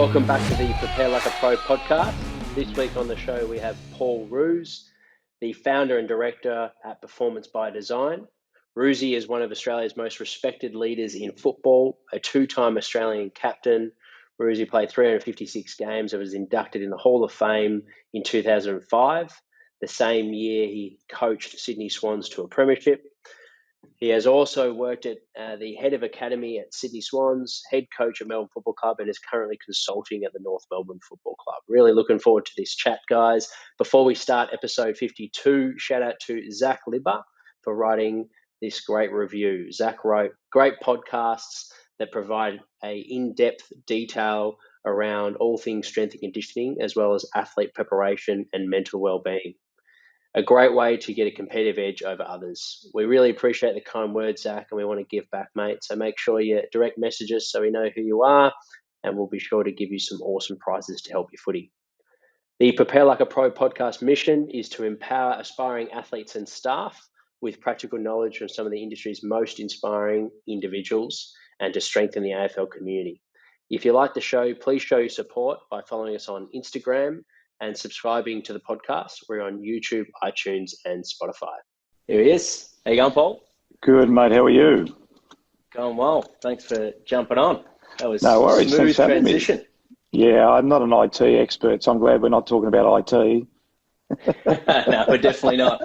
welcome back to the Prepare Like a Pro podcast. This week on the show we have Paul Roos, the founder and director at Performance by Design. Roosy is one of Australia's most respected leaders in football, a two-time Australian captain. Roosy played 356 games and was inducted in the Hall of Fame in 2005. The same year he coached Sydney Swans to a premiership. He has also worked at the head of academy at Sydney Swans, head coach at Melbourne Football Club, and is currently consulting at the North Melbourne Football Club. Really looking forward to this chat, guys. Before we start episode 52, shout out to Zach Libber for writing this great review. Zach wrote great podcasts that provide a in-depth detail around all things strength and conditioning, as well as athlete preparation and mental well-being. A great way to get a competitive edge over others. We really appreciate the kind words, Zach, and we want to give back, mate. So make sure you direct message us so we know who you are, and we'll be sure to give you some awesome prizes to help your footy. The Prepare Like a Pro podcast mission is to empower aspiring athletes and staff with practical knowledge from some of the industry's most inspiring individuals and to strengthen the AFL community. If you like the show, please show your support by following us on Instagram and subscribing to the podcast. We're on YouTube, iTunes, and Spotify. Here he is. How you going, Paul? Good, mate. How are you? Going well. Thanks for jumping on. That was no worries. Smooth transition. Yeah, I'm not an IT expert, so I'm glad we're not talking about IT. No, we're definitely not.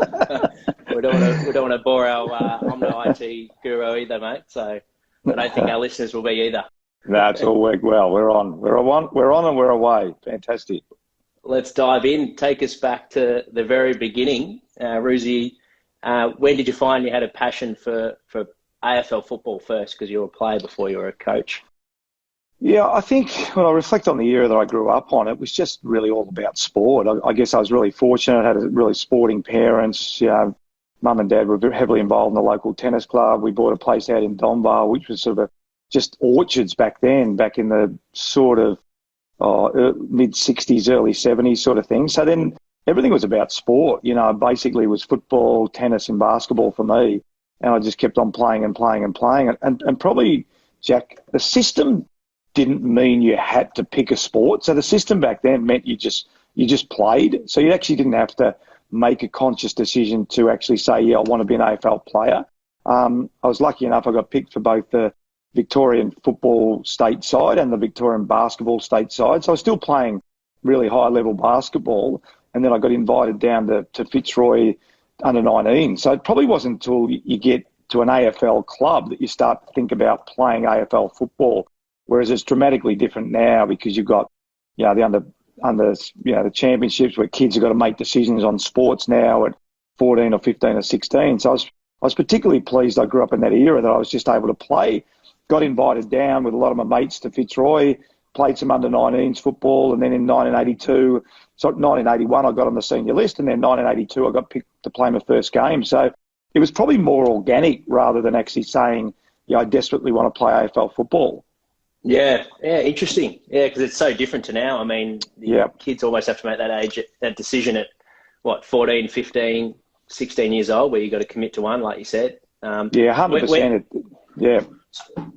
we don't want to bore our I'm no IT guru either, mate. So I don't think our listeners will be either. No, it's all worked well. We're on, and we're away. Fantastic. Let's dive in. Take us back to the very beginning. Roosy, when did you find you had a passion for AFL football first? Because you were a player before you were a coach. Yeah, I think when I reflect on the era that I grew up on, it was just really all about sport. I guess I was really fortunate. I had really sporting parents. Mum and Dad were heavily involved in the local tennis club. We bought a place out in Donvale, which was sort of just orchards back then, back in the sort of mid-60s, early 70s sort of thing. So then everything was about sport. Basically it was football, tennis and basketball for me. And I just kept on playing and playing and playing. And probably, Jack, the system didn't mean you had to pick a sport. So the system back then meant you just played. So you actually didn't have to make a conscious decision to actually say, yeah, I want to be an AFL player. I was lucky enough I got picked for both the Victorian football state side and the Victorian basketball state side. So I was still playing really high-level basketball, and then I got invited down to Fitzroy under-19. So it probably wasn't until you get to an AFL club that you start to think about playing AFL football, whereas it's dramatically different now because you've got the championships where kids have got to make decisions on sports now at 14 or 15 or 16. So I was particularly pleased I grew up in that era that I was just able to play. Got invited down with a lot of my mates to Fitzroy, played some under-19s football, and then in 1981 I got on the senior list, and then 1982 I got picked to play my first game. So it was probably more organic rather than actually saying, I desperately want to play AFL football. Yeah, interesting. Yeah, because it's so different to now. I mean, kids almost have to make that decision at, 14, 15, 16 years old, where you got to commit to one, like you said. 100%. Yeah.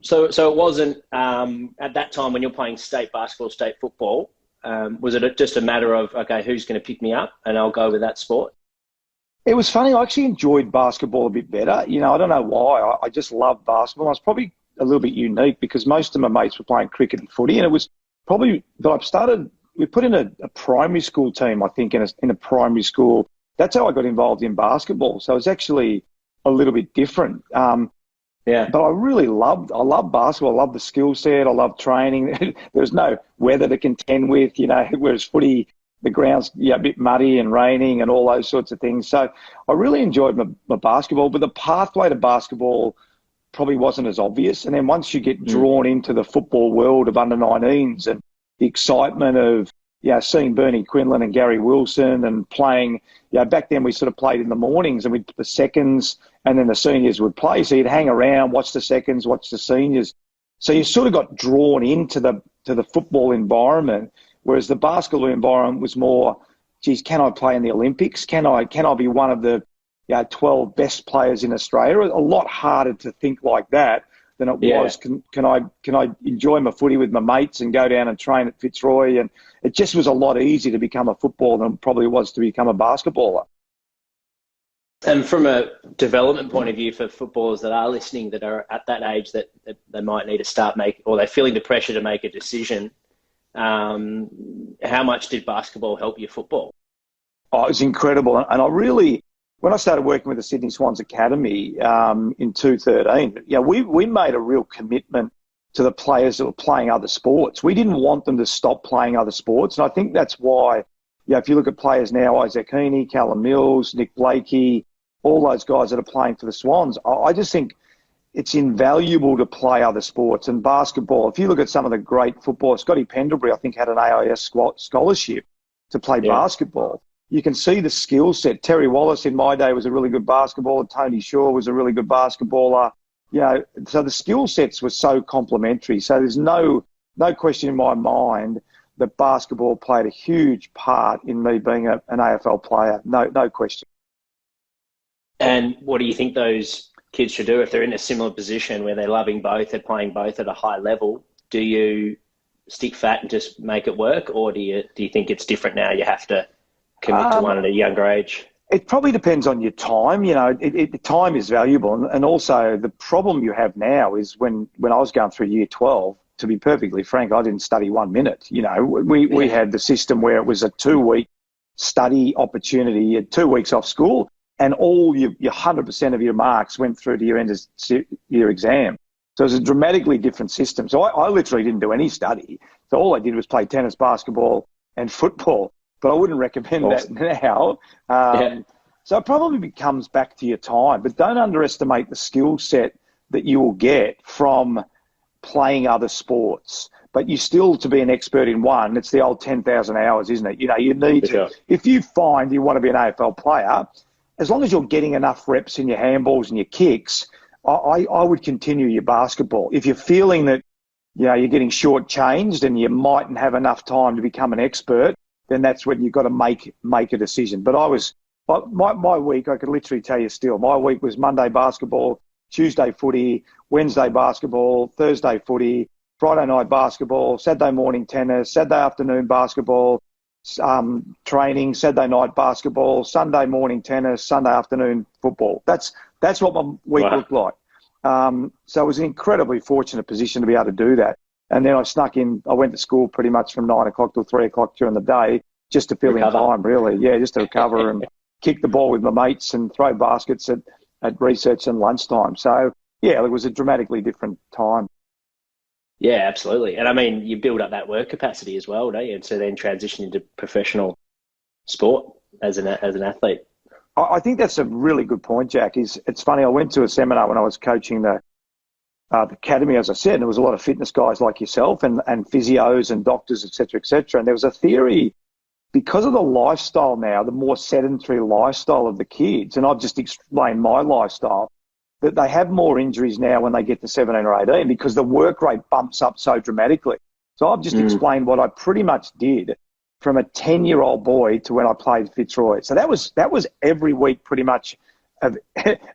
So it wasn't at that time when you're playing state basketball, state football. Was it just a matter of, okay, who's going to pick me up and I'll go with that sport? It was funny. I actually enjoyed basketball a bit better. I don't know why. I just loved basketball. I was probably a little bit unique because most of my mates were playing cricket and footy, and it was probably that we put in a primary school team, I think, in a primary school. That's how I got involved in basketball. So it was actually a little bit different. But I love basketball. I love the skill set. I love training. There was no weather to contend with, whereas footy, the ground's a bit muddy and raining and all those sorts of things. So I really enjoyed my basketball, but the pathway to basketball probably wasn't as obvious. And then once you get drawn into the football world of under-19s and the excitement of, seeing Bernie Quinlan and Gary Wilson and playing, back then we sort of played in the mornings and the seconds and then the seniors would play. So you'd hang around, watch the seconds, watch the seniors. So you sort of got drawn into the football environment, whereas the basketball environment was more, geez, can I play in the Olympics? Can I be one of the 12 best players in Australia? A lot harder to think like that. than it was, can I enjoy my footy with my mates and go down and train at Fitzroy? And it just was a lot easier to become a footballer than it probably was to become a basketballer. And from a development point of view for footballers that are listening, that are at that age that they might need to start making, or they're feeling the pressure to make a decision, how much did basketball help your football? Oh, it was incredible. And I really, when I started working with the Sydney Swans Academy in 2013, we made a real commitment to the players that were playing other sports. We didn't want them to stop playing other sports. And I think that's why, if you look at players now, Isaac Heaney, Callum Mills, Nick Blakey, all those guys that are playing for the Swans, I just think it's invaluable to play other sports. And basketball, if you look at some of the great footballers, Scotty Pendlebury, I think, had an AIS scholarship to play basketball. You can see the skill set. Terry Wallace in my day was a really good basketballer. Tony Shaw was a really good basketballer. So the skill sets were so complementary. So there's no question in my mind that basketball played a huge part in me being an AFL player. No question. And what do you think those kids should do if they're in a similar position where they're loving both, they're playing both at a high level? Do you stick fat and just make it work, or do you think it's different now? You have to commit to one at a younger age? It probably depends on your time. Time is valuable. And also the problem you have now is when I was going through year 12, to be perfectly frank, I didn't study 1 minute. We had the system where it was a 2-week study opportunity. You had 2 weeks off school, and all your 100% of your marks went through to your end of year exam. So it was a dramatically different system. So I literally didn't do any study. So all I did was play tennis, basketball, and football. But I wouldn't recommend that now. So it probably comes back to your time. But don't underestimate the skill set that you will get from playing other sports. But you still, to be an expert in one, it's the old 10,000 hours, isn't it? You need to, if you find you want to be an AFL player, as long as you're getting enough reps in your handballs and your kicks, I would continue your basketball. If you're feeling that you're getting shortchanged and you mightn't have enough time to become an expert, then that's when you've got to make a decision. But my week, I could literally tell you still, my week was Monday basketball, Tuesday footy, Wednesday basketball, Thursday footy, Friday night basketball, Saturday morning tennis, Saturday afternoon basketball, training, Saturday night basketball, Sunday morning tennis, Sunday afternoon football. That's what my week looked like. So it was an incredibly fortunate position to be able to do that. And then I went to school pretty much from 9 o'clock till 3 o'clock during the day just to fill in time, really. Yeah, just to recover and kick the ball with my mates and throw baskets at research and lunchtime. So, it was a dramatically different time. Yeah, absolutely. And I mean, you build up that work capacity as well, don't you? And so then transition into professional sport as an athlete. I think that's a really good point, Jack. It's funny, I went to a seminar when I was coaching the academy, as I said, and there was a lot of fitness guys like yourself and physios and doctors, et cetera, and there was a theory, because of the lifestyle now, the more sedentary lifestyle of the kids, and I've just explained my lifestyle, that they have more injuries now when they get to 17 or 18 because the work rate bumps up so dramatically. So I've just explained what I pretty much did from a 10-year-old boy to when I played Fitzroy. So that was every week pretty much of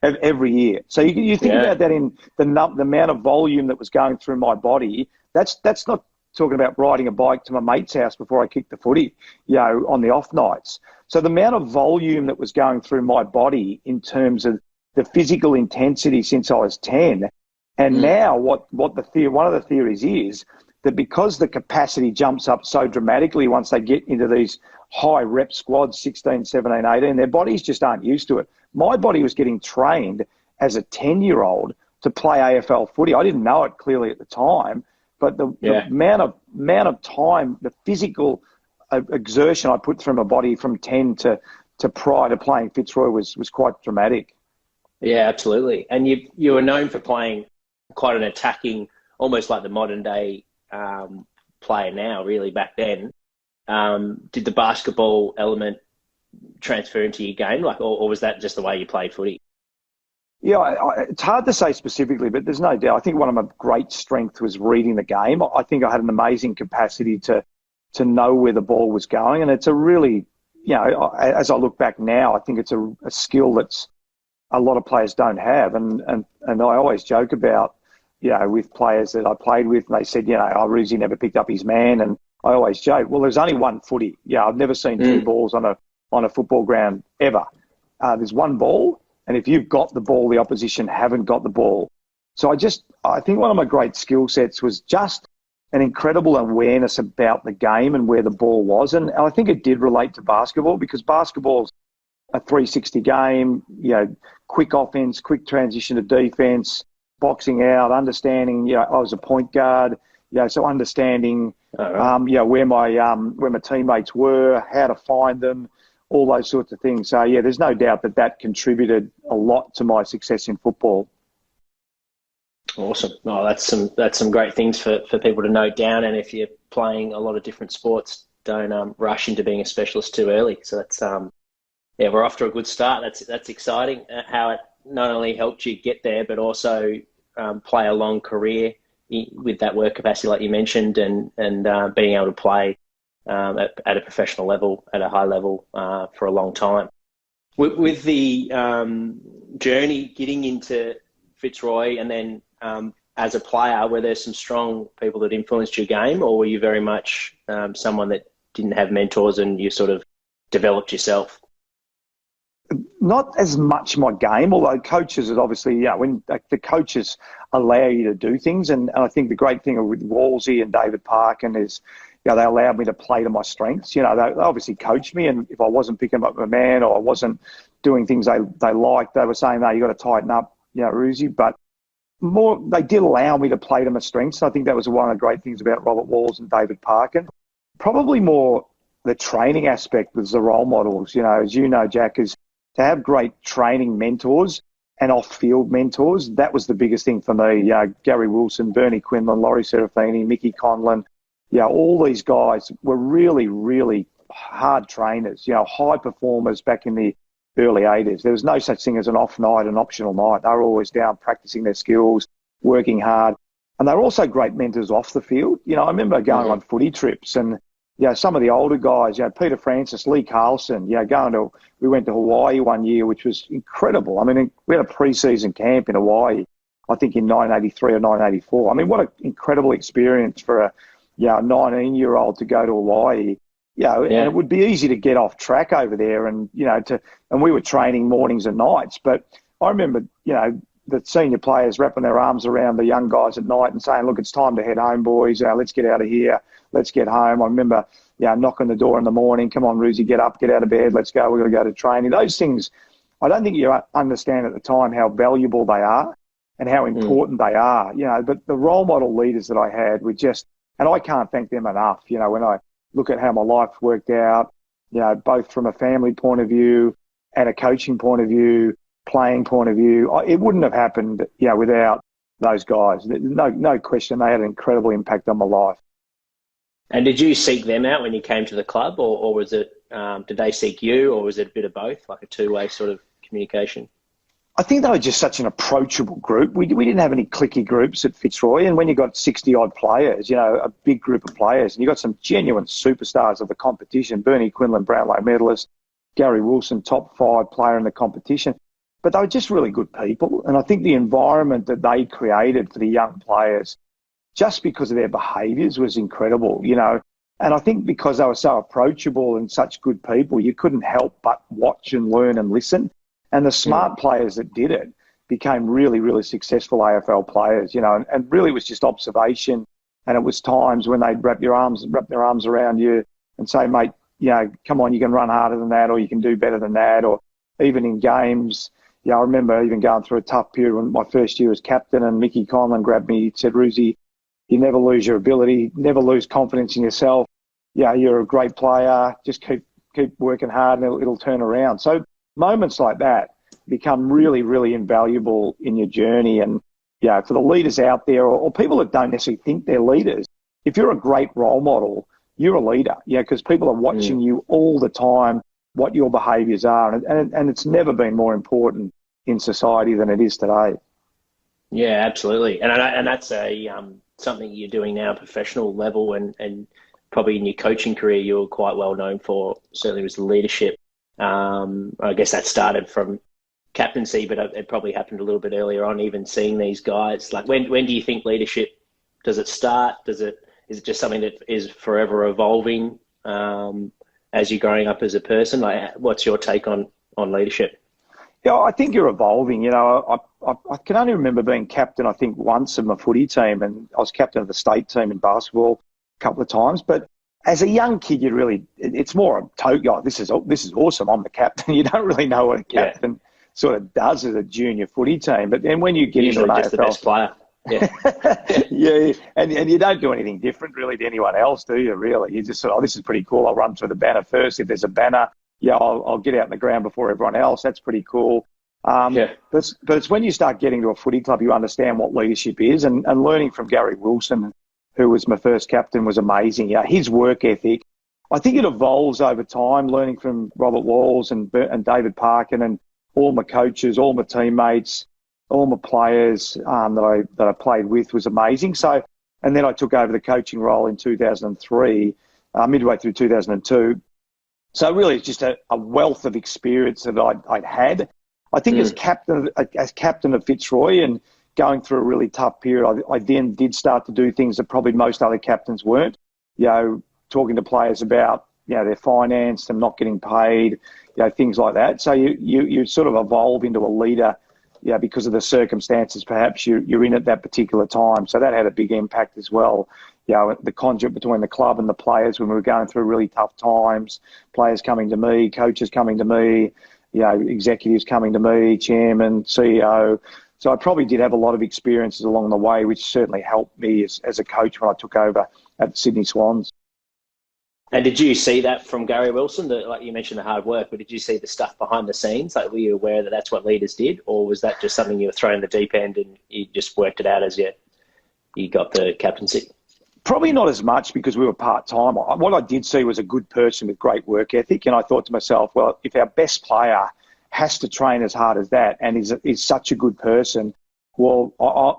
every year. So you think about that in the amount of volume that was going through my body. That's not talking about riding a bike to my mate's house before I kicked the footy, on the off nights. So the amount of volume that was going through my body in terms of the physical intensity since I was 10, and now one of the theories is that because the capacity jumps up so dramatically once they get into these high rep squads, 16, 17, 18, their bodies just aren't used to it. My body was getting trained as a 10-year-old to play AFL footy. I didn't know it clearly at the time, but the amount of time, the physical exertion I put through my body from 10 to prior to playing Fitzroy was quite dramatic. Yeah, absolutely. And you were known for playing quite an attacking, almost like the modern day player now, really, back then. Did the basketball element transfer into your game, or was that just the way you played footy? Yeah, it's hard to say specifically, but there's no doubt. I think one of my great strengths was reading the game. I think I had an amazing capacity to know where the ball was going, and it's a really, as I look back now, I think it's a skill that's a lot of players don't have, and I always joke about with players that I played with, and they said, Roosy never picked up his man, and I always joke, well, there's only one footy. I've never seen two balls on a football ground ever. There's one ball, and if you've got the ball, the opposition haven't got the ball. So I think one of my great skill sets was just an incredible awareness about the game and where the ball was. And I think it did relate to basketball, because basketball's a 360 game, quick offense, quick transition to defense, boxing out, understanding, I was a point guard, so understanding, where my teammates were, how to find them, all those sorts of things. So, there's no doubt that contributed a lot to my success in football. Awesome. Oh, that's some great things for people to note down. And if you're playing a lot of different sports, don't rush into being a specialist too early. So that's we're off to a good start. That's exciting. How it not only helped you get there, but also play a long career with that work capacity, like you mentioned, and being able to play at a professional level, at a high level for a long time. With the journey getting into Fitzroy, and then as a player, were there some strong people that influenced your game, or were you very much someone that didn't have mentors and you sort of developed yourself? Not as much my game, although coaches is obviously, when the coaches allow you to do things. And I think the great thing with Roosy and David Parkin is, they allowed me to play to my strengths. They obviously coached me, and if I wasn't picking up my man or I wasn't doing things they liked, they were saying, no, you got to tighten up, Roosy. But more, they did allow me to play to my strengths. I think that was one of the great things about Robert Walls and David Parkin. Probably more the training aspect was the role models. As you know, Jack, is to have great training mentors and off-field mentors. That was the biggest thing for me. Gary Wilson, Bernie Quinlan, Laurie Serafini, Mickey Conlon. All these guys were really, really hard trainers, high performers back in the early 80s. There was no such thing as an off night, an optional night. They were always down practicing their skills, working hard. And they were also great mentors off the field. I remember going on footy trips, and some of the older guys, Peter Francis, Lee Carlson, we went to Hawaii one year, which was incredible. I mean, we had a pre-season camp in Hawaii, I think in 1983 or 1984. I mean, what an incredible experience for a 19-year-old to go to Hawaii. And it would be easy to get off track over there, and and we were training mornings and nights. But I remember, the senior players wrapping their arms around the young guys at night and saying, "Look, it's time to head home, boys. Let's get out of here. Let's get home." I remember, knocking the door in the morning. "Come on, Roosy, get up, get out of bed. Let's go. We're going to go to training." Those things, I don't think you understand at the time how valuable they are and how important they are. But the role model leaders that I had were just, and I can't thank them enough. When I look at how my life worked out, both from a family point of view and a coaching point of view, playing point of view, it wouldn't have happened, without those guys. No question, they had an incredible impact on my life. And did you seek them out when you came to the club, or was it, did they seek you, or was it a bit of both, like a two-way sort of communication? I think they were just such an approachable group. We didn't have any cliquey groups at Fitzroy, and when you got 60-odd players, a big group of players, and you got some genuine superstars of the competition, Bernie Quinlan, Brownlow medalist, Gary Wilson, top 5 player in the competition, but they were just really good people. And I think the environment that they created for the young players, just because of their behaviours, was incredible, And I think because they were so approachable and such good people, you couldn't help but watch and learn and listen. And the smart players that did it became really, really successful AFL players, and really it was just observation. And it was times when they'd wrap their arms around you and say, "Mate, come on, you can run harder than that, or you can do better than that." Or even in games, I remember even going through a tough period when my first year as captain, and Mickey Conlon grabbed me. He said, "Roosy, you never lose your ability, never lose confidence in yourself. You're a great player. Just keep working hard, and it'll turn around." So moments like that become really, really invaluable in your journey. And, for the leaders out there, or people that don't necessarily think they're leaders, if you're a great role model, you're a leader, because people are watching you all the time, what your behaviours are. And it's never been more important in society than it is today. Yeah, absolutely. And that's something you're doing now at a professional level, and probably in your coaching career, you're quite well known for, certainly was the leadership. I guess that started from captaincy, but it probably happened a little bit earlier on, even seeing these guys. Like, when do you think leadership, does it start? Is it just something that is forever evolving as you're growing up as a person? Like, what's your take on leadership? Yeah, I think you're evolving. You know, I can only remember being captain, I think, once of my footy team, and I was captain of the state team in basketball a couple of times. But as a young kid, it's more a token. Oh, this is awesome. I'm the captain. You don't really know what a captain sort of does as a junior footy team. But then when you get into an AFL, the best player. Yeah. Yeah, and you don't do anything different really to anyone else, do you? Really, you just sort of, oh, this is pretty cool. I'll run through the banner first. If there's a banner, I'll get out in the ground before everyone else. That's pretty cool. But it's when you start getting to a footy club, you understand what leadership is, and learning from Gary Wilson, who was my first captain, was amazing. Yeah, his work ethic, I think it evolves over time. Learning from Robert Walls and David Parkin and all my coaches, all my teammates, all my players that I played with was amazing. So, and then I took over the coaching role in 2003, midway through 2002. So really, it's just a wealth of experience that I'd had. I think as captain of Fitzroy and going through a really tough period, I then did start to do things that probably most other captains weren't. You know, talking to players about, you know, their finance, them not getting paid, you know, things like that. So you sort of evolve into a leader, you know, because of the circumstances perhaps you're in at that particular time. So that had a big impact as well. You know, the conduit between the club and the players when we were going through really tough times, players coming to me, coaches coming to me, you know, executives coming to me, chairman, CEO. So I probably did have a lot of experiences along the way, which certainly helped me as a coach when I took over at the Sydney Swans. And did you see that from Gary Wilson? Like you mentioned, the hard work, but did you see the stuff behind the scenes? Like, were you aware that that's what leaders did, or was that just something you were thrown in the deep end and you just worked it out as you got the captaincy? Probably not as much because we were part-time. What I did see was a good person with great work ethic, and I thought to myself, well, if our best player has to train as hard as that and is such a good person, well,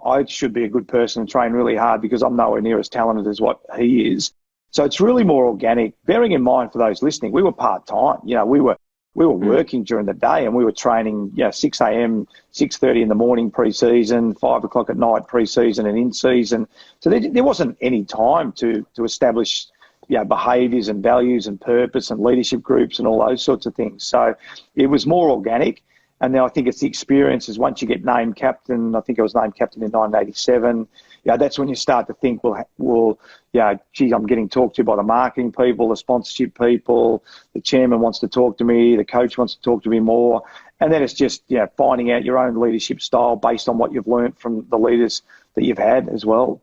I should be a good person and train really hard because I'm nowhere near as talented as what he is. So it's really more organic. Bearing in mind for those listening, we were part-time. You know, we were working during the day and we were training, you know, 6 a.m., 6:30 in the morning pre-season, 5 o'clock at night pre-season and in-season. So there wasn't any time to establish, you know, behaviours and values and purpose and leadership groups and all those sorts of things. So it was more organic. And then I think it's the experiences. Once you get named captain, I think I was named captain in 1987. Yeah, that's when you start to think, well, yeah, gee, I'm getting talked to by the marketing people, the sponsorship people, the chairman wants to talk to me, the coach wants to talk to me more. And then it's just, you know, finding out your own leadership style based on what you've learned from the leaders that you've had as well.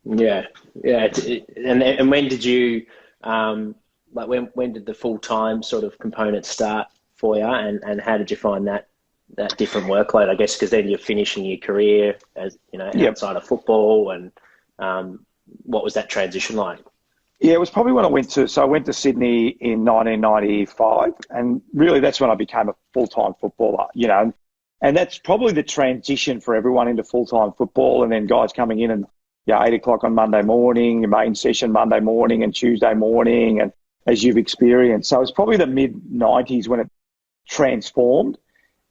Yeah. And when did you, when did the full-time sort of component start for you, and how did you find that different workload, I guess, because then you're finishing your career as, you know, outside of football, and what was that transition like? Yeah, it was probably when I went to Sydney in 1995, and really that's when I became a full-time footballer, you know, and that's probably the transition for everyone into full-time football, and then guys coming in and, yeah, 8 o'clock on Monday morning, your main session Monday morning and Tuesday morning, and as you've experienced. So it's probably the mid-90s when it transformed.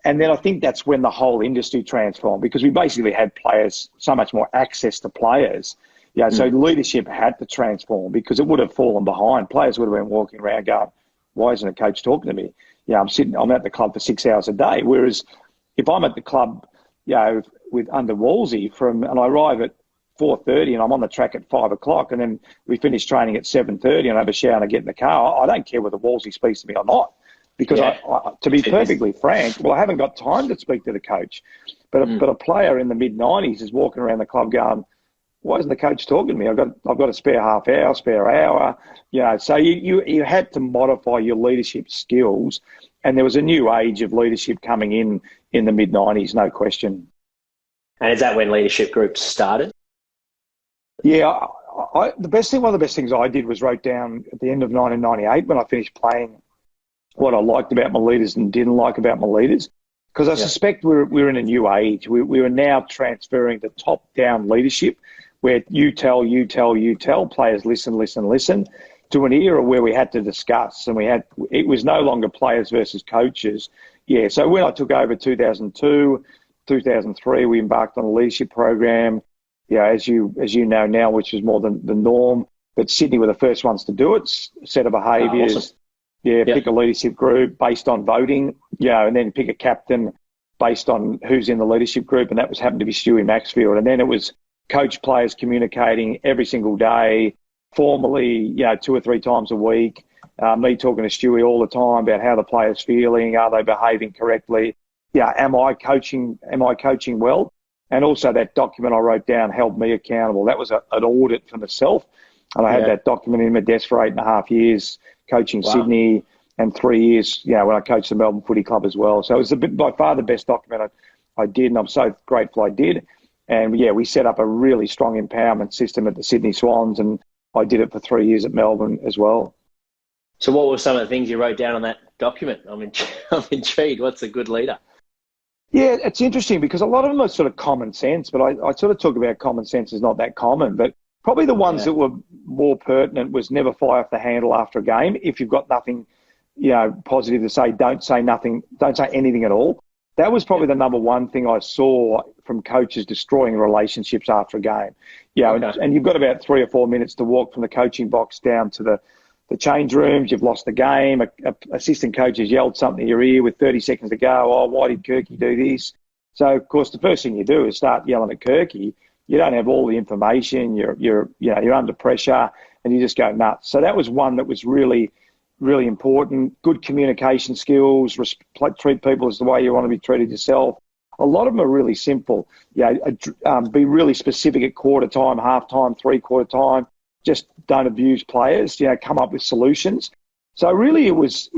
And then I think that's when the whole industry transformed, because we basically had players, so much more access to players. Yeah, so leadership had to transform because it would have fallen behind. Players would have been walking around going, why isn't a coach talking to me? Yeah, I'm at the club for 6 hours a day. Whereas if I'm at the club, you know, under Wolsey and I arrive at 4:30 and I'm on the track at 5 o'clock, and then we finish training at 7:30 and I have a shower and I get in the car, I don't care whether Wolsey speaks to me or not. Because to be perfectly frank, well, I haven't got time to speak to the coach. But a player in the mid-90s is walking around the club going, why isn't the coach talking to me? I've got a spare half hour, spare hour. You know, so you had to modify your leadership skills, and there was a new age of leadership coming in the mid-90s, no question. And is that when leadership groups started? Yeah, one of the best things I did was wrote down at the end of 1998 when I finished playing what I liked about my leaders and didn't like about my leaders, because I suspect we're in a new age. We are now transferring to top-down leadership where you tell, players listen, to an era where we had to discuss, and it was no longer players versus coaches. Yeah, so when I took over 2002, 2003, we embarked on a leadership program, as you know now, which is more than the norm. But Sydney were the first ones to do it, set of behaviours. Awesome. Pick a leadership group based on voting, and then pick a captain based on who's in the leadership group, and that was happened to be Stewie Maxfield. And then it was coach players communicating every single day, formally, 2 or 3 times a week, me talking to Stewie all the time about how the players feeling, are they behaving correctly, am I coaching well? And also that document I wrote down held me accountable. That was an audit for myself, and I had that document in my desk for 8.5 years, coaching Sydney, and 3 years, when I coached the Melbourne Footy Club as well. So it was by far the best document I did, and I'm so grateful I did. And we set up a really strong empowerment system at the Sydney Swans, and I did it for 3 years at Melbourne as well. So what were some of the things you wrote down on that document? I'm intrigued. What's a good leader? Yeah, it's interesting because a lot of them are sort of common sense, but I sort of talk about common sense is not that common. But probably the ones that were more pertinent was never fly off the handle after a game. If you've got nothing, positive to say, don't say nothing, don't say anything at all. That was probably the number one thing I saw from coaches destroying relationships after a game. And you've got about 3 or 4 minutes to walk from the coaching box down to the change rooms. You've lost the game. A assistant coach has yelled something in your ear with 30 seconds to go. Oh, why did Kirky do this? So, of course, the first thing you do is start yelling at Kirky. You don't have all the information. You're under pressure, and you just go nuts. So that was one that was really, really important. Good communication skills. Treat people as the way you want to be treated yourself. A lot of them are really simple. Be really specific at quarter time, half time, 3/4 time. Just don't abuse players. Come up with solutions. So really, it was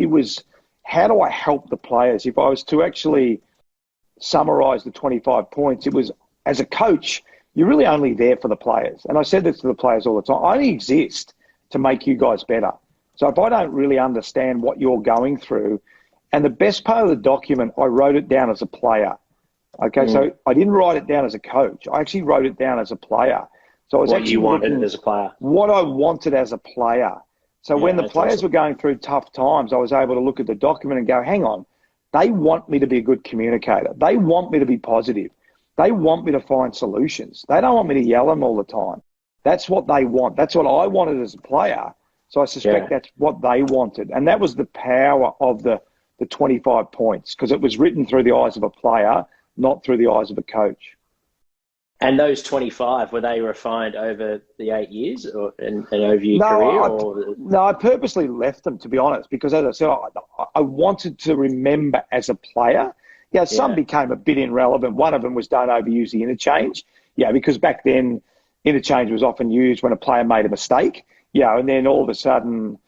how do I help the players? If I was to actually summarise the 25 points, it was as a coach, you're really only there for the players. And I said this to the players all the time. I only exist to make you guys better. So if I don't really understand what you're going through, and the best part of the document, I wrote it down as a player. Okay, so I didn't write it down as a coach. I actually wrote it down as a player. So I was what you wanted as a player. What I wanted as a player. So when the players were going through tough times, I was able to look at the document and go, hang on, they want me to be a good communicator. They want me to be positive. They want me to find solutions. They don't want me to yell at them all the time. That's what they want. That's what I wanted as a player. So I suspect that's what they wanted. And that was the power of the 25 points, because it was written through the eyes of a player, not through the eyes of a coach. And those 25, were they refined over the 8 years and over your career? No, I purposely left them, to be honest, because as I said, I wanted to remember as a player. Some became a bit irrelevant. One of them was don't overuse the interchange. Because back then, interchange was often used when a player made a mistake. And then all of a sudden,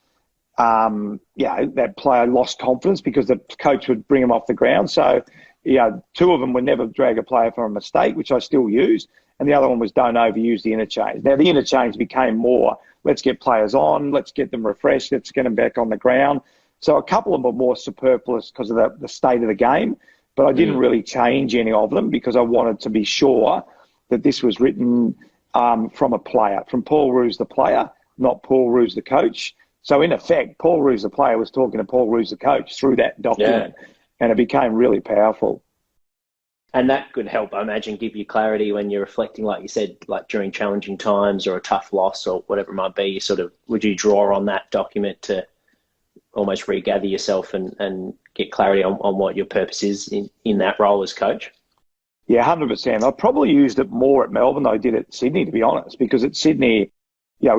that player lost confidence because the coach would bring him off the ground. So, 2 of them would never drag a player for a mistake, which I still use. And the other one was don't overuse the interchange. Now, the interchange became more, let's get players on, let's get them refreshed, let's get them back on the ground. So a couple of them were more superfluous because of the state of the game. But I didn't really change any of them because I wanted to be sure that this was written from a player, from Paul Roos, the player, not Paul Roos, the coach. So in effect, Paul Roos, the player, was talking to Paul Roos, the coach, through that document. And it became really powerful. And that could help, I imagine, give you clarity when you're reflecting, like you said, like during challenging times or a tough loss or whatever it might be. Would you draw on that document to almost regather yourself and get clarity on what your purpose is in that role as coach? Yeah, 100%. I probably used it more at Melbourne than I did at Sydney, to be honest, because at Sydney, I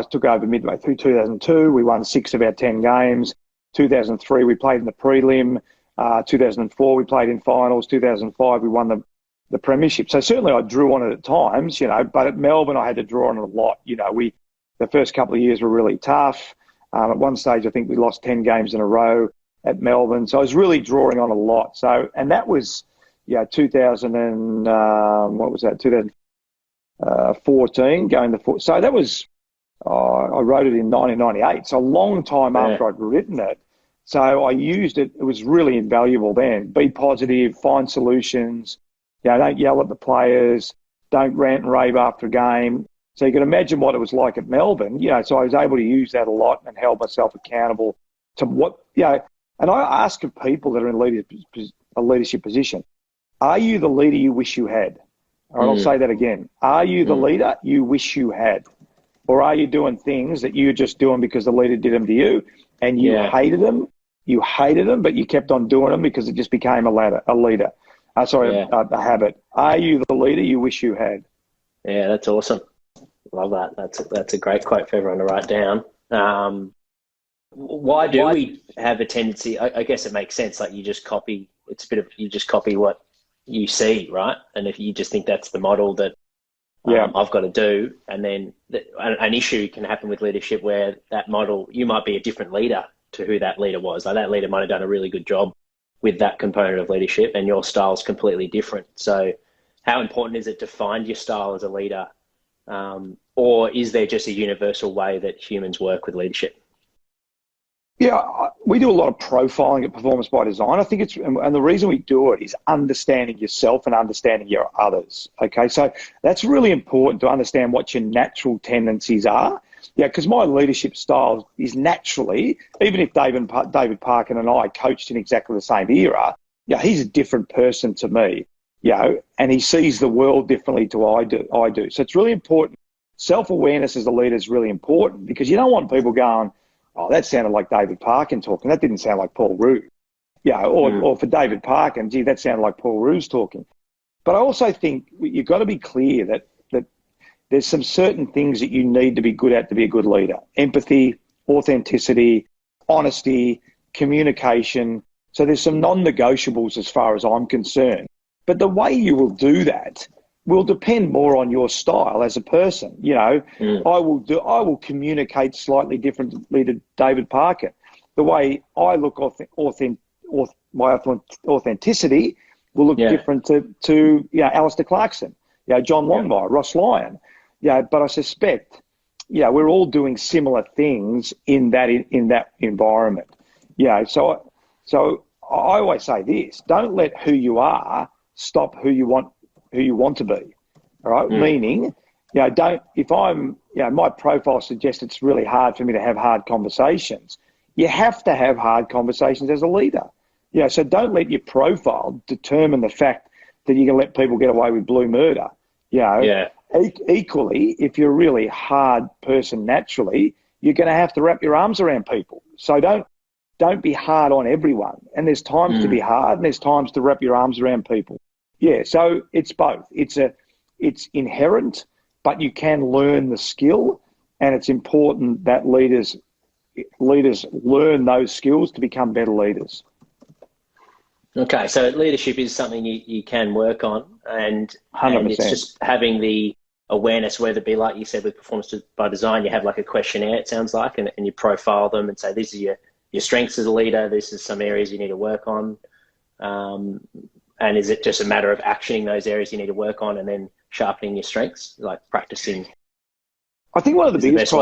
took over midway through 2002. We won 6 of our 10 games. 2003, we played in the prelim. 2004, we played in finals. 2005, we won the premiership. So certainly I drew on it at times, but at Melbourne, I had to draw on it a lot. The first couple of years were really tough. At one stage, I think we lost 10 games in a row at Melbourne. So I was really drawing on a lot. So, and that was, 2000 and, 2014, going to 4. So that was, I wrote it in 1998. So a long time after I'd written it. So I used it. It was really invaluable then. Be positive, find solutions. Don't yell at the players. Don't rant and rave after a game. So you can imagine what it was like at Melbourne. So I was able to use that a lot and held myself accountable to what, And I ask of people that are in a leadership position, are you the leader you wish you had? All right, I'll say that again. Are you the leader you wish you had? Or are you doing things that you're just doing because the leader did them to you and you hated them? You hated them, but you kept on doing them because it just became a leader. A habit. Are you the leader you wish you had? Yeah, that's awesome. Love that. That's a great quote for everyone to write down. Why do we have a tendency? I guess it makes sense. Like you just copy. It's a bit of you just copy what you see, right? And if you just think that's the model that I've got to do, and then an issue can happen with leadership where that model, you might be a different leader to who that leader was. Like that leader might have done a really good job with that component of leadership, and your style is completely different. So how important is it to find your style as a leader? Or is there just a universal way that humans work with leadership? Yeah, we do a lot of profiling at Performance by Design. I think and the reason we do it is understanding yourself and understanding your others. Okay, so that's really important to understand what your natural tendencies are. Yeah, because my leadership style is naturally, even if David Parkin and I coached in exactly the same era, he's a different person to me, and he sees the world differently to I do. So it's really important. Self-awareness as a leader is really important because you don't want people going, oh, that sounded like David Parkin talking. That didn't sound like Paul Roos. Or for David Parkin, gee, that sounded like Paul Roos talking. But I also think you've got to be clear that there's some certain things that you need to be good at to be a good leader. Empathy, authenticity, honesty, communication. So there's some non-negotiables as far as I'm concerned. But the way you will do that will depend more on your style as a person. I will communicate slightly differently to David Parkin. The way I look my authenticity will look different to Alistair Clarkson, John Longmire, Ross Lyon. But I suspect, we're all doing similar things in that environment. So I always say this: don't let who you are stop who you want to be. All right, meaning, if I'm, my profile suggests it's really hard for me to have hard conversations. You have to have hard conversations as a leader. So don't let your profile determine the fact that you can let people get away with blue murder. Equally, if you're a really hard person naturally, you're going to have to wrap your arms around people. So don't be hard on everyone. And there's times to be hard and there's times to wrap your arms around people. So it's both. It's inherent, but you can learn the skill, and it's important that leaders learn those skills to become better leaders. Okay, so leadership is something you can work on, and it's just having the awareness, whether it be like you said with Performance by Design, you have like a questionnaire, it sounds like, and you profile them and say, this is your strengths as a leader, this is some areas you need to work on. And is it just a matter of actioning those areas you need to work on and then sharpening your strengths, like practicing? I think one of the biggest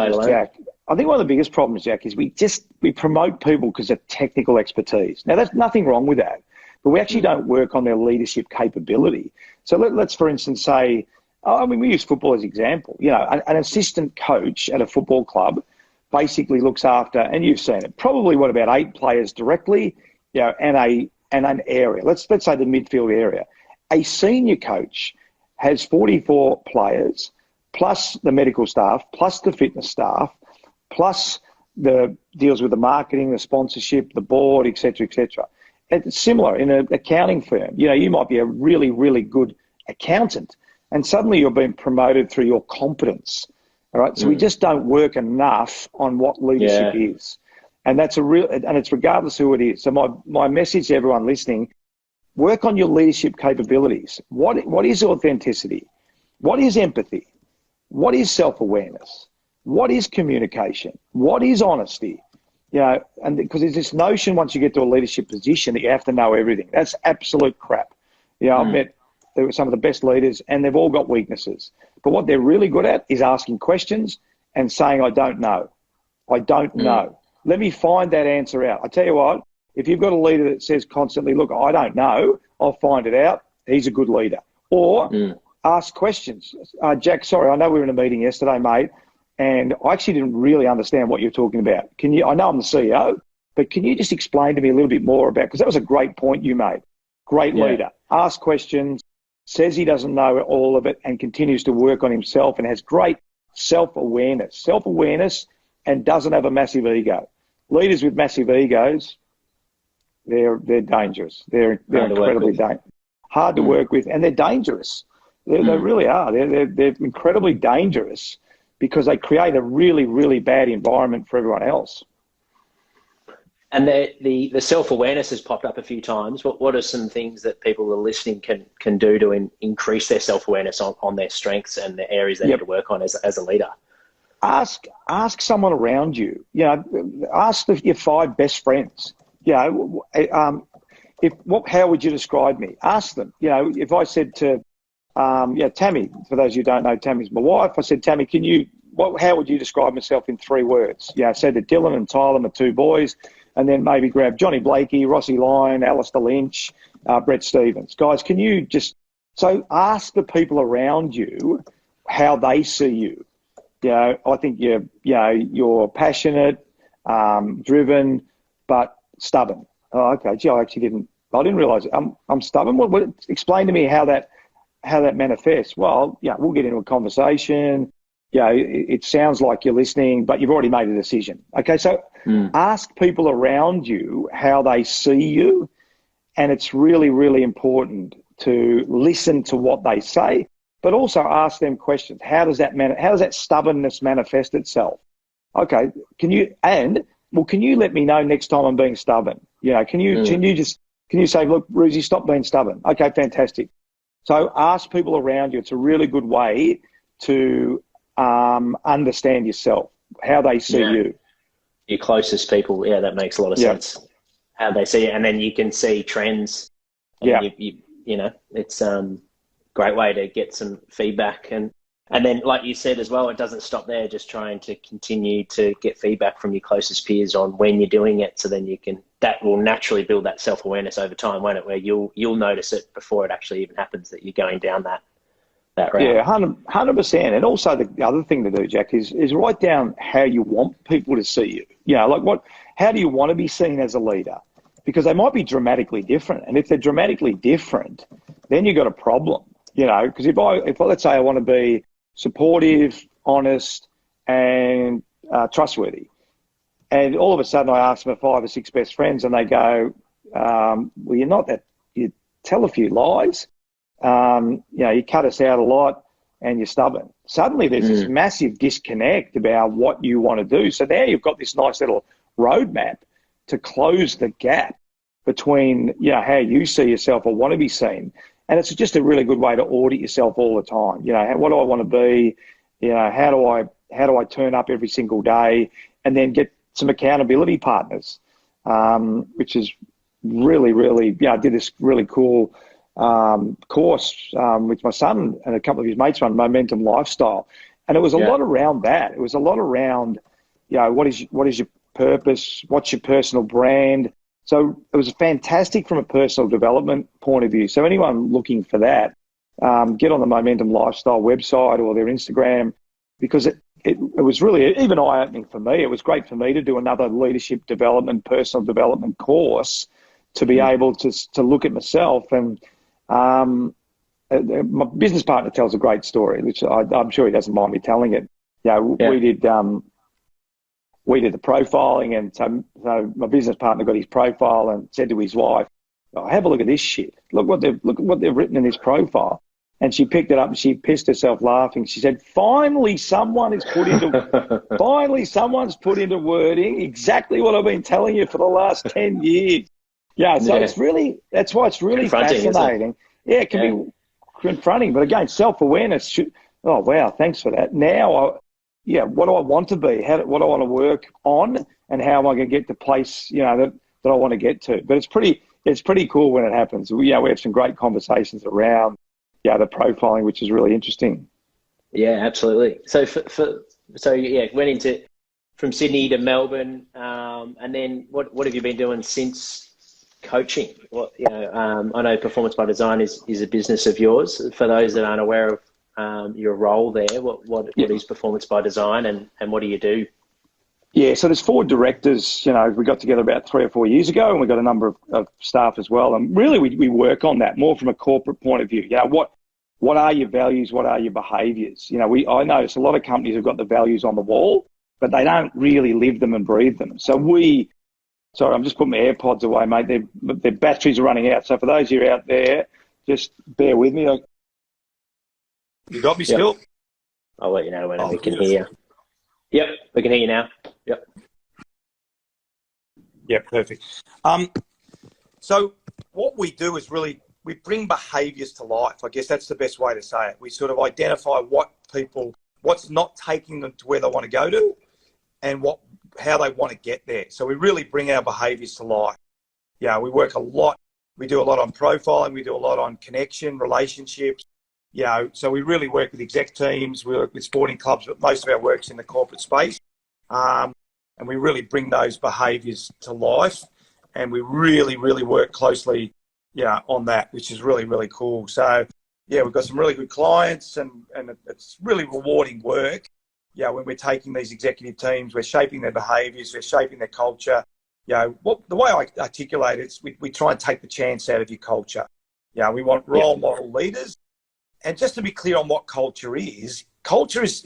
problems, Jack, is we promote people because of technical expertise. Now, there's nothing wrong with that, but we actually don't work on their leadership capability. So let's, for instance, say, we use football as an example. An assistant coach at a football club basically looks after, and you've seen it, probably about 8 players directly, and an area. Let's say the midfield area. A senior coach has 44 players, plus the medical staff, plus the fitness staff, plus deals with the marketing, the sponsorship, the board, et cetera, et cetera. It's similar in an accounting firm. You might be a really, really good accountant, and suddenly you're being promoted through your competence. All right. So we just don't work enough on what leadership is. And it's regardless who it is. So my message to everyone listening, work on your leadership capabilities. What is authenticity? What is empathy? What is self-awareness? What is communication? What is honesty? And because there's this notion once you get to a leadership position that you have to know everything. That's absolute crap. I've met some of the best leaders and they've all got weaknesses. But what they're really good at is asking questions and saying, I don't know. I don't know. Let me find that answer out. I tell you what, if you've got a leader that says constantly, look, I don't know, I'll find it out, he's a good leader. Or ask questions. Jack, sorry, I know we were in a meeting yesterday, mate, and I actually didn't really understand what you're talking about. I know I'm the CEO, but can you just explain to me a little bit more about, because that was a great point you made. Great leader, asks questions, says he doesn't know all of it, and continues to work on himself and has great self-awareness and doesn't have a massive ego. Leaders with massive egos, they're dangerous. They're incredibly dangerous. Hard to work with, and they're dangerous. They really are. They're incredibly dangerous because they create a really, really bad environment for everyone else. And the self-awareness has popped up a few times. What are some things that people who are listening can do to increase their self-awareness on their strengths and the areas they need to work on as a leader? Ask someone around you. Ask your 5 best friends. How would you describe me? Ask them. If I said to Tammy, for those who don't know, Tammy's my wife. I said, Tammy, how would you describe myself in 3 words? I said that Dylan and Tyler, my 2 boys, and then maybe grab Johnny Blakey, Rossi Lyon, Alistair Lynch, Brett Stevens. Guys, can you so ask the people around you how they see you. I think you're passionate, driven, but stubborn. Oh, okay. Gee, I didn't realise it. I'm stubborn. Explain to me how that manifests. Well, we'll get into a conversation. It sounds like you're listening, but you've already made a decision. Okay, so ask people around you how they see you, and it's really, really important to listen to what they say, but also ask them questions. How does that stubbornness manifest itself? Okay, can you let me know next time I'm being stubborn? Can you say, look, Roosy, stop being stubborn? Okay, fantastic. So ask people around you. It's a really good way to understand yourself, how they see you. Your closest people, that makes a lot of sense. How they see it, and then you can see trends. And it's great way to get some feedback, and then, like you said as well, it doesn't stop there. Just trying to continue to get feedback from your closest peers on when you're doing it, so then that will naturally build that self-awareness over time, won't it? Where you'll notice it before it actually even happens that you're going down that route. Yeah, 100%. And also the other thing to do, Jack, is write down how you want people to see you. How do you want to be seen as a leader? Because they might be dramatically different. And if they're dramatically different, then you've got a problem, because if let's say I want to be supportive, honest, and trustworthy, and all of a sudden I ask my 5 or 6 best friends and they go, well, you're not that, you tell a few lies. You cut us out a lot and you're stubborn. Suddenly there's this massive disconnect about what you want to do. So now you've got this nice little roadmap to close the gap between, how you see yourself or want to be seen. And it's just a really good way to audit yourself all the time. What do I want to be? How do I turn up every single day? And then get some accountability partners, which is really, really, I did this really cool course with my son and a couple of his mates on Momentum Lifestyle. And it was a lot around that. It was a lot around, what is your purpose? What's your personal brand? So it was fantastic from a personal development point of view. So anyone looking for that, get on the Momentum Lifestyle website or their Instagram, because it was really even eye-opening for me. It was great for me to do another leadership development, personal development course to be able to look at myself. And my business partner tells a great story, which I'm sure he doesn't mind me telling it. We did the profiling, and so my business partner got his profile and said to his wife, "Oh, have a look at this shit. Look what they've written in this profile." And she picked it up and she pissed herself laughing. She said, "Finally, someone's put into wording exactly what I've been telling you for the last 10 years." That's why it's really fascinating. It can be confronting, but again, self-awareness oh wow, thanks for that. Now, what do I want to be? What do I want to work on, and how am I going to get to place, that I want to get to? But it's pretty cool when it happens. We have some great conversations around, the profiling, which is really interesting. Yeah, absolutely. So went into from Sydney to Melbourne, and then what have you been doing since coaching? I know Performance by Design is a business of yours. For those that aren't aware of your role there, what is Performance by Design, and what do you do? Yeah, so there's 4 directors. We got together about 3 or 4 years ago, and we've got a number of staff as well. And really, we work on that more from a corporate point of view. What are your values? What are your behaviours? I notice a lot of companies have got the values on the wall, but they don't really live them and breathe them. So sorry, I'm just putting my AirPods away, mate. Their batteries are running out. So for those of you out there, just bear with me. You got me still? I'll let you know when we can hear you. Yep, we can hear you now. Yep. Yeah, perfect. So what we do is we bring behaviours to life. I guess that's the best way to say it. We sort of identify what's not taking them to where they want to go to, and how they want to get there. So we really bring our behaviours to life. Yeah, we work a lot. We do a lot on profiling. We do a lot on connection, relationships. So we really work with exec teams. We work with sporting clubs, but most of our work's in the corporate space. And we really bring those behaviours to life. And we really, really work closely, on that, which is really, really cool. So, we've got some really good clients, and it's really rewarding work. When we're taking these executive teams, we're shaping their behaviours, we're shaping their culture. The way I articulate it is we try and take the chance out of your culture. We want role model leaders. And just to be clear on what culture is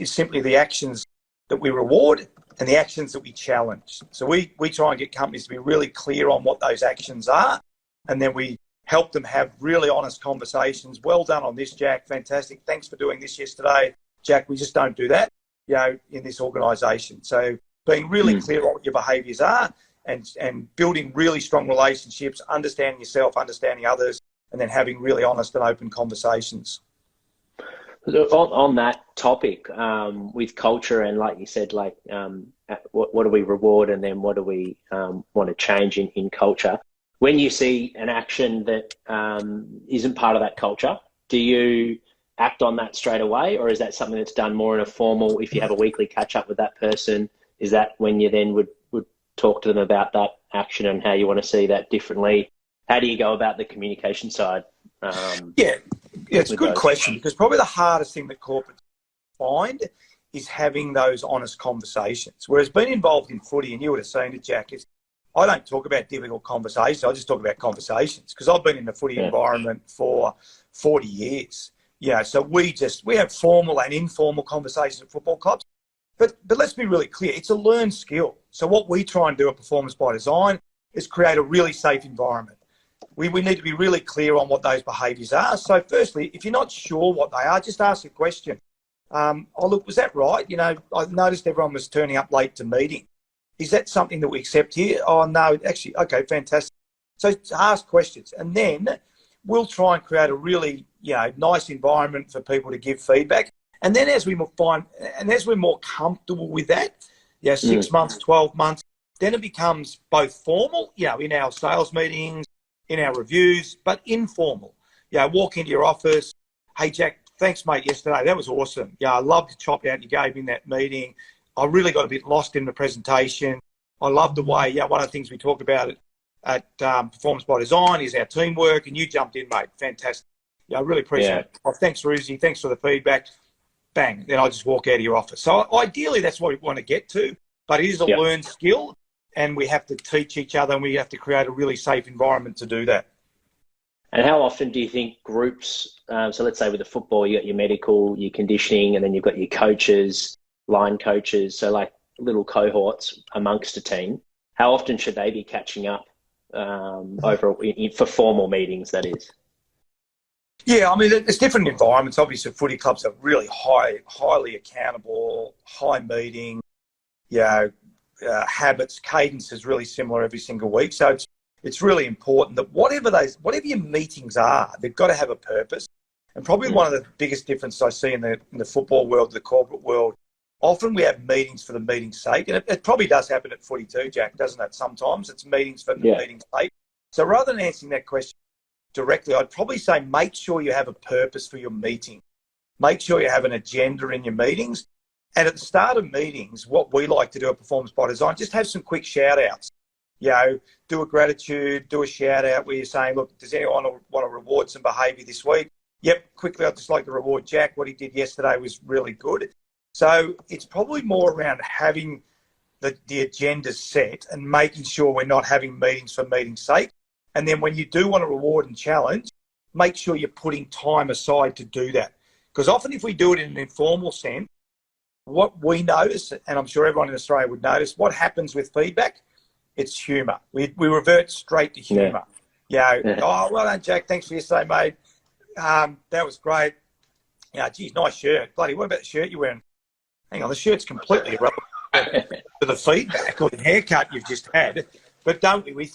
simply the actions that we reward and the actions that we challenge. So we try and get companies to be really clear on what those actions are, and then we help them have really honest conversations. Well done on this, Jack. Fantastic. Thanks for doing this yesterday, Jack. We just don't do that, in this organisation. So being really clear on what your behaviours are, and building really strong relationships, understanding yourself, understanding others, and then having really honest and open conversations. On that topic, with culture, and like you said, what do we reward, and then what do we want to change in culture? When you see an action that isn't part of that culture, do you act on that straight away, or is that something that's done more in a formal, if you have a weekly catch up with that person, is that when you then would talk to them about that action and how you want to see that differently? How do you go about the communication side? It's a good question, because probably the hardest thing that corporates find is having those honest conversations. Whereas being involved in footy, and you would have seen it, Jack, is I don't talk about difficult conversations. I just talk about conversations, because I've been in the footy environment for 40 years. So we have formal and informal conversations at football clubs. But let's be really clear, it's a learned skill. So what we try and do at Performance by Design is create a really safe environment. We need to be really clear on what those behaviours are. So firstly, if you're not sure what they are, just ask a question. Look, was that right? I noticed everyone was turning up late to meeting. Is that something that we accept here? Oh, no, actually, okay, fantastic. So ask questions, and then we'll try and create a really, nice environment for people to give feedback. And then as we're more comfortable with that, 6 months, 12 months, then it becomes both formal, in our sales meetings, in our reviews, but informal. Walk into your office. Hey, Jack, thanks, mate, yesterday. That was awesome. I loved the chop out you gave in that meeting. I really got a bit lost in the presentation. I love the way, one of the things we talked about at Performance by Design is our teamwork, and you jumped in, mate. Fantastic. I really appreciate it. Oh, thanks, Roosy. Thanks for the feedback. Bang. Then I just walk out of your office. So ideally, that's what we want to get to, but it is a learned skill, and we have to teach each other, and we have to create a really safe environment to do that. And how often do you think groups, so let's say with the football, you got your medical, your conditioning, and then you've got your coaches, line coaches, so like little cohorts amongst a team, how often should they be catching up for formal meetings, that is? Yeah, I mean, it's different environments. Obviously, footy clubs are really highly accountable, high meeting, habits, cadence is really similar every single week. So it's really important that whatever your meetings are, they've got to have a purpose. And probably one of the biggest differences I see in the football world, the corporate world, often we have meetings for the meeting's sake. And it probably does happen at footy too, Jack, doesn't it? Sometimes it's meetings for the meeting's sake. So rather than answering that question directly, I'd probably say make sure you have a purpose for your meeting. Make sure you have an agenda in your meetings. And at the start of meetings, what we like to do at Performance by Design, just have some quick shout-outs. Do a gratitude, do a shout-out where you're saying, look, does anyone want to reward some behaviour this week? Yep, quickly, I'd just like to reward Jack. What he did yesterday was really good. So it's probably more around having the agenda's set and making sure we're not having meetings for meeting's sake. And then when you do want to reward and challenge, make sure you're putting time aside to do that. Because often if we do it in an informal sense, what we notice, and I'm sure everyone in Australia would notice, what happens with feedback, it's humour. We revert straight to humour. Oh, well done, Jack. Thanks for yesterday, mate. That was great. Geez, nice shirt. Bloody, what about the shirt you're wearing? Hang on, the shirt's completely irrelevant to the feedback or the haircut you've just had. But don't we?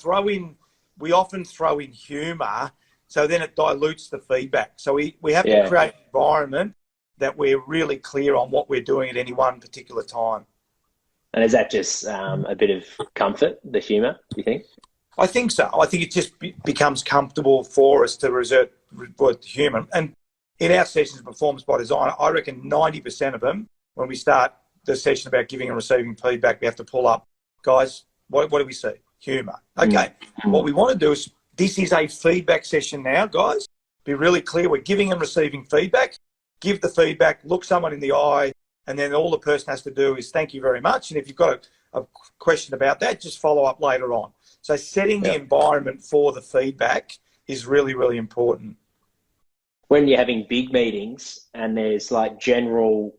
We often throw in humour, so then it dilutes the feedback. So we have to create an environment that we're really clear on what we're doing at any one particular time. And is that just a bit of comfort, the humour, do you think? I think so. I think it just becomes comfortable for us to resort to humour. And in our sessions of Performance by Design, I reckon 90% of them, when we start the session about giving and receiving feedback, we have to pull up, guys, what do we see? Humour. Okay. What we want to do is, this is a feedback session now, guys. Be really clear. We're giving and receiving feedback. Give the feedback, look someone in the eye, and then all the person has to do is thank you very much. And if you've got a question about that, just follow up later on. So setting the environment for the feedback is really, really important. When you're having big meetings and there's like general,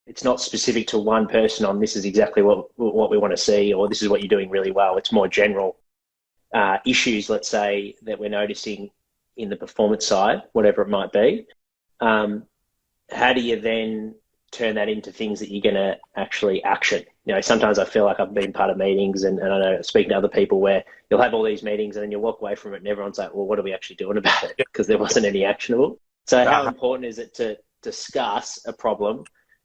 it's not specific to one person on this is exactly what we want to see, or this is what you're doing really well. It's more general issues, let's say, that we're noticing in the performance side, whatever it might be. How do you then turn that into things that you're going to actually action? You know, sometimes I feel like I've been part of meetings and I know speaking to other people where you'll have all these meetings and then you walk away from it and everyone's like, well, what are we actually doing about it? Because there wasn't any actionable. So how important is it to discuss a problem,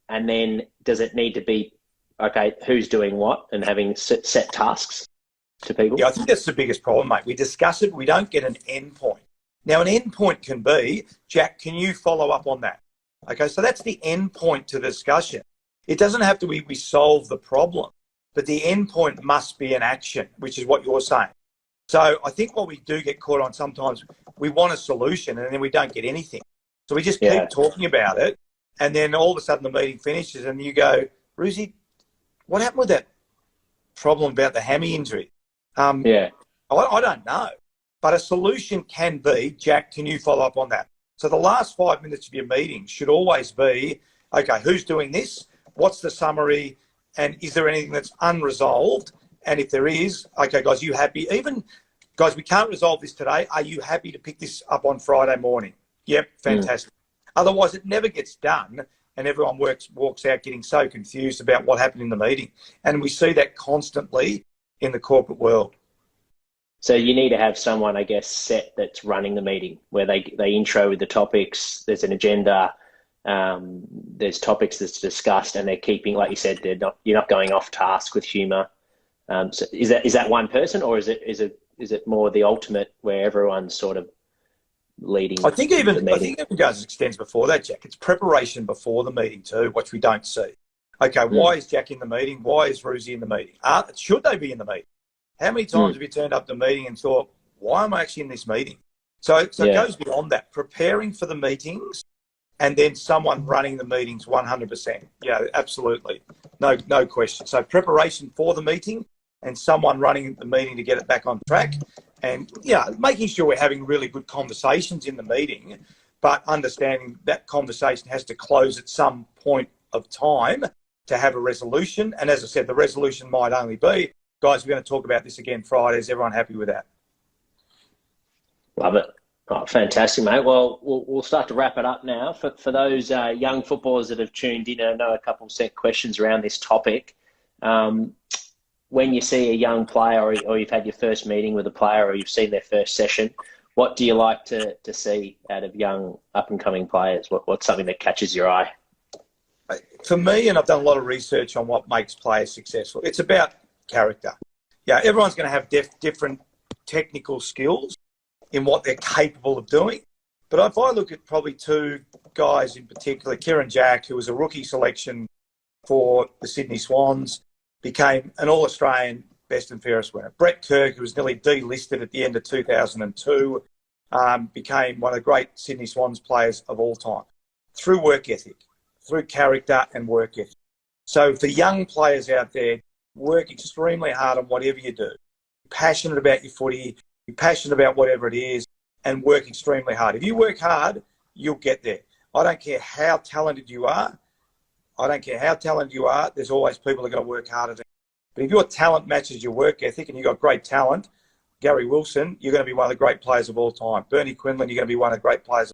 and then does it need to be, okay, who's doing what, and having set tasks to people? Yeah, I think that's the biggest problem, mate. We discuss it, we don't get an end point. Now, an end point can be, Jack, can you follow up on that? Okay, so that's the end point to the discussion. It doesn't have to be we solve the problem, but the end point must be an action, which is what you're saying. So I think what we do get caught on sometimes, we want a solution and then we don't get anything. So we just keep talking about it, and then all of a sudden the meeting finishes and you go, Roosy, what happened with that problem about the hammy injury? I don't know. But a solution can be, Jack, can you follow up on that? So the last 5 minutes of your meeting should always be, okay, who's doing this? What's the summary? And is there anything that's unresolved? And if there is, okay, guys, you happy? Even, guys, we can't resolve this today. Are you happy to pick this up on Friday morning? Yep, fantastic. Otherwise, it never gets done and everyone walks out getting so confused about what happened in the meeting. And we see that constantly in the corporate world. So you need to have someone, I guess, set that's running the meeting, where they intro with the topics, there's an agenda, there's topics that's discussed, and they're keeping, like you said, you're not going off task with humour. So is that one person, or is it more the ultimate where everyone's sort of leading? I think it goes extends before that, Jack. It's preparation before the meeting too, which we don't see. Okay, why is Jack in the meeting? Why is Roosy in the meeting? Should they be in the meeting? How many times have you turned up to the meeting and thought, why am I actually in this meeting? So it goes beyond that. Preparing for the meetings and then someone running the meetings 100%. Yeah, absolutely. No question. So preparation for the meeting and someone running the meeting to get it back on track. And, making sure we're having really good conversations in the meeting, but understanding that conversation has to close at some point of time to have a resolution. And as I said, the resolution might only be, guys, we're going to talk about this again Friday. Is everyone happy with that? Love it. Oh, fantastic, mate. Well, we'll start to wrap it up now. For those young footballers that have tuned in, I know a couple set questions around this topic. When you see a young player or you've had your first meeting with a player or you've seen their first session, what do you like to see out of young up-and-coming players? What's something that catches your eye? For me, and I've done a lot of research on what makes players successful, it's about character. Yeah, everyone's going to have different technical skills in what they're capable of doing. But if I look at probably two guys in particular, Kieran Jack, who was a rookie selection for the Sydney Swans, became an All-Australian best and fairest winner. Brett Kirk, who was nearly delisted at the end of 2002, became one of the great Sydney Swans players of all time through work ethic, through character and work ethic. So for young players out there, work extremely hard on whatever you do. Be passionate about your footy, be passionate about whatever it is, and work extremely hard. If you work hard, you'll get there. I don't care how talented you are. There's always people that are going to work harder than you. But if your talent matches your work ethic and you've got great talent, Gary Wilson, you're going to be one of the great players of all time. Bernie Quinlan, you're going to be one of the great players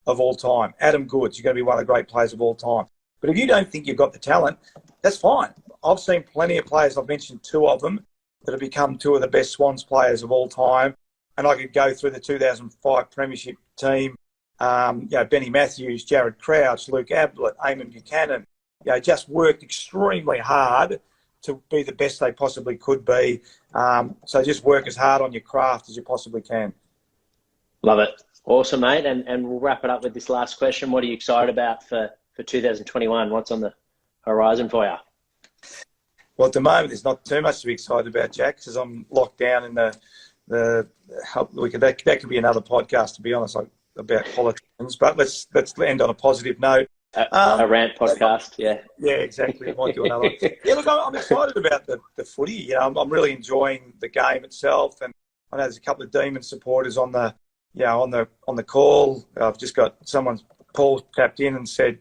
of all time. Adam Goods, you're going to be one of the great players of all time. But if you don't think you've got the talent, that's fine. I've seen plenty of players, I've mentioned two of them, that have become two of the best Swans players of all time. And I could go through the 2005 premiership team, Benny Matthews, Jared Crouch, Luke Ablett, Eamon Buchanan, just worked extremely hard to be the best they possibly could be. So just work as hard on your craft as you possibly can. Love it. Awesome, mate. And we'll wrap it up with this last question. What are you excited about for 2021? What's on the horizon for you? Well, at the moment, there's not too much to be excited about, Jack, because I'm locked down in that could be another podcast, to be honest, about politicians. But let's end on a positive note. A rant podcast, yeah. Yeah, exactly. Might do another one. Yeah, look, I'm excited about the footy. You know, I'm really enjoying the game itself, and I know there's a couple of Demon supporters on the call. I've just got Paul tapped in and said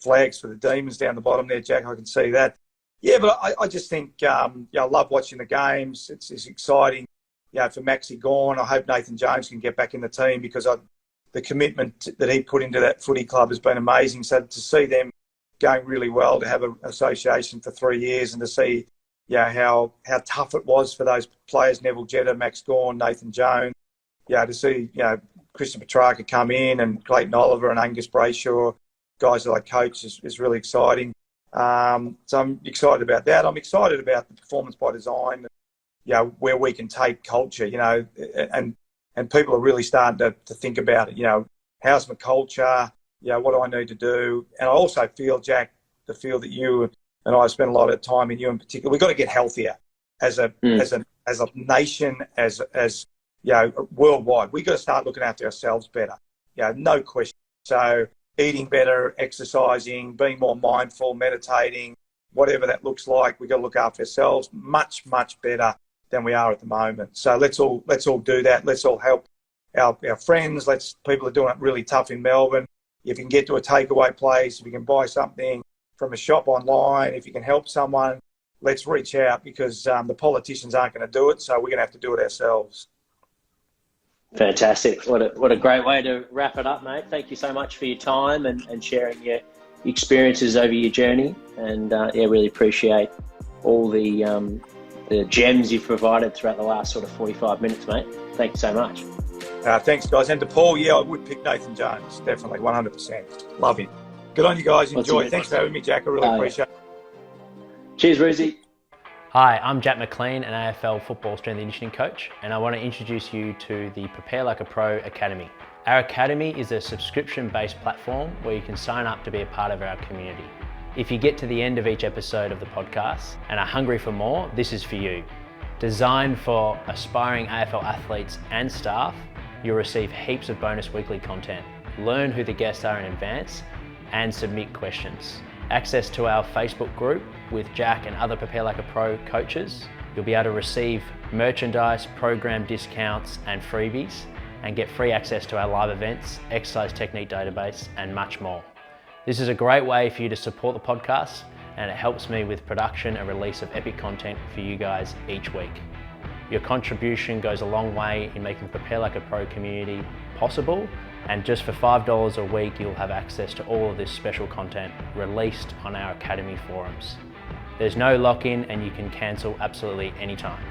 flags for the Demons down the bottom there, Jack. I can see that. Yeah, but I just think I love watching the games. It's exciting. For Maxi Gawn, I hope Nathan Jones can get back in the team because the commitment that he put into that footy club has been amazing. So to see them going really well, to have an association for 3 years, and to see how tough it was for those players, Neville Jetta, Max Gawn, Nathan Jones, to see Christian Petrarca come in, and Clayton Oliver and Angus Brayshaw, guys that I coach, is really exciting. So I'm excited about that. I'm excited about the performance by design, where we can take culture, and people are really starting to think about it. How's my culture? What do I need to do? And I also feel, Jack, that you and I spend a lot of time in you in particular. We've got to get healthier as a nation, as worldwide. We've got to start looking after ourselves better. No question. So eating better, exercising, being more mindful, meditating, whatever that looks like, we've got to look after ourselves much, much better than we are at the moment. So let's all do that. Let's all help our friends. People are doing it really tough in Melbourne. If you can get to a takeaway place, if you can buy something from a shop online, if you can help someone, let's reach out, because the politicians aren't going to do it, so we're going to have to do it ourselves. Fantastic. What a great way to wrap it up, mate. Thank you so much for your time and sharing your experiences over your journey. And really appreciate all the gems you've provided throughout the last sort of 45 minutes, mate. Thank you so much. Thanks, guys. And to Paul, I would pick Nathan Jones, definitely, 100%. Love him. Good on you guys. Enjoy. Thanks for having me, Jack. I really appreciate it. Cheers, Roosy. Hi, I'm Jack McLean, an AFL football strength and conditioning coach, and I want to introduce you to the Prepare Like a Pro Academy. Our academy is a subscription-based platform where you can sign up to be a part of our community. If you get to the end of each episode of the podcast and are hungry for more, this is for you. Designed for aspiring AFL athletes and staff, you'll receive heaps of bonus weekly content, learn who the guests are in advance, and submit questions. Access to our Facebook group with Jack and other Prepare Like a Pro coaches. You'll be able to receive merchandise, program discounts and freebies, and get free access to our live events, exercise technique database, and much more. This is a great way for you to support the podcast, and it helps me with production and release of epic content for you guys each week. Your contribution goes a long way in making the Prepare Like a Pro community possible, and just for $5 a week, you'll have access to all of this special content released on our Academy forums. There's no lock-in, and you can cancel absolutely anytime.